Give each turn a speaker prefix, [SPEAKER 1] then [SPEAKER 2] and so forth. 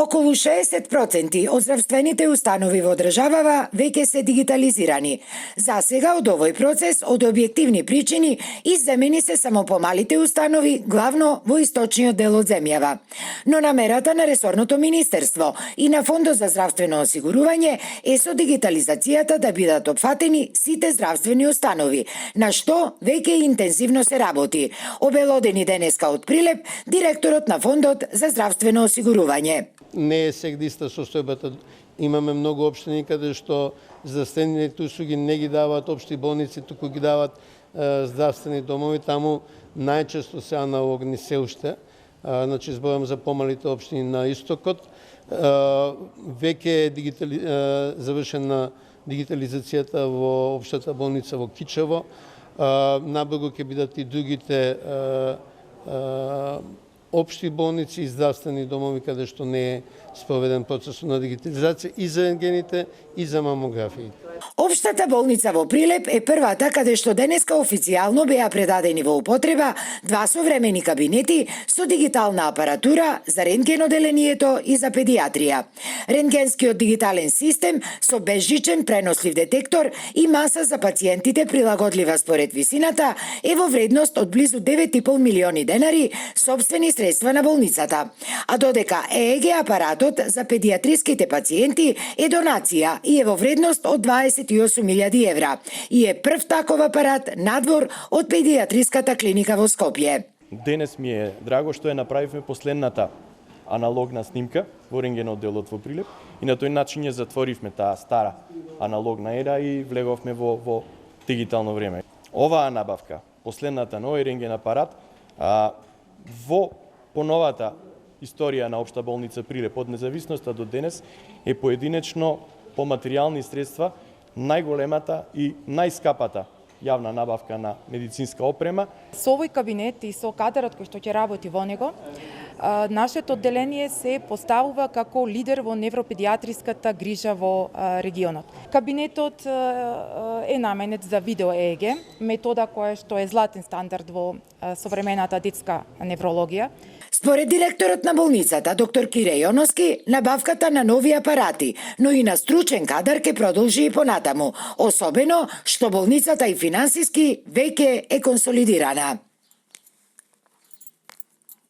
[SPEAKER 1] Околу 60% од здравствените установи во државава веќе се дигитализирани. За сега од овој процес од објективни причини изземени се само помалите установи, главно во источниот дел од земјава. Но намерата на ресорното министерство и на Фондот за здравствено осигурување е со дигитализацијата да бидат опфатени сите здравствени установи, на што веќе интензивно се работи, обелодени денеска од Прилеп директорот на Фондот за здравствено осигурување.
[SPEAKER 2] Не е сегдиста состојбата. Имаме многу општини каде што здравствените услуги не ги даваат општи болници, туку ги даваат здравствени домови. Таму најчесто се аналогни се уште. Значи, зборам за помалите општини на истокот. Веќе е завршена дигитализацијата во општата болница во Кичево. Набрзо ќе бидат и другите општи болници и здравствени домови каде што не е спроведен процесот на дигитализација и за рентгените и за мамографиите.
[SPEAKER 1] Општата болница во Прилеп е првата каде што денеска официјално беа предадени во употреба два современи кабинети со дигитална апаратура за рентгеноделението и за педиатрија. Рентгенскиот дигитален систем со безжичен пренослив детектор и маса за пациентите прилагодлива според висината е во вредност од близу 9,5 милиони денари сопствени средства на болницата. А додека ЕЕГ апаратот за педиатриските пациенти е донација и е во вредност од 28.000 евра и е прв таков апарат надвор од педиатриската клиника во Скопје.
[SPEAKER 3] Денес ми е драго што ја направивме последната аналогна снимка во рентгенодделот во Прилеп и на тој начин ја затворивме таа стара аналогна ера и влеговме во дигитално време. Оваа набавка, последната нови рентген апарат, во поновата историја на Општа болница Прилеп од независноста до денес е поединечно по материјални средства најголемата и најскапата јавна набавка на медицинска опрема.
[SPEAKER 4] Со овој кабинет и со кадарот кој што ќе работи во него, нашето одделение се поставува како лидер во невропедиатриската грижа во регионот. Кабинетот е наменет за видео ЕЕГ, метода која што е златен стандард во современата детска неврологија.
[SPEAKER 1] Според директорот на болницата, доктор Кире Јоноски, набавката на нови апарати, но и на стручен кадар ќе продолжи и понатаму, особено што болницата и финансиски веќе е консолидирана.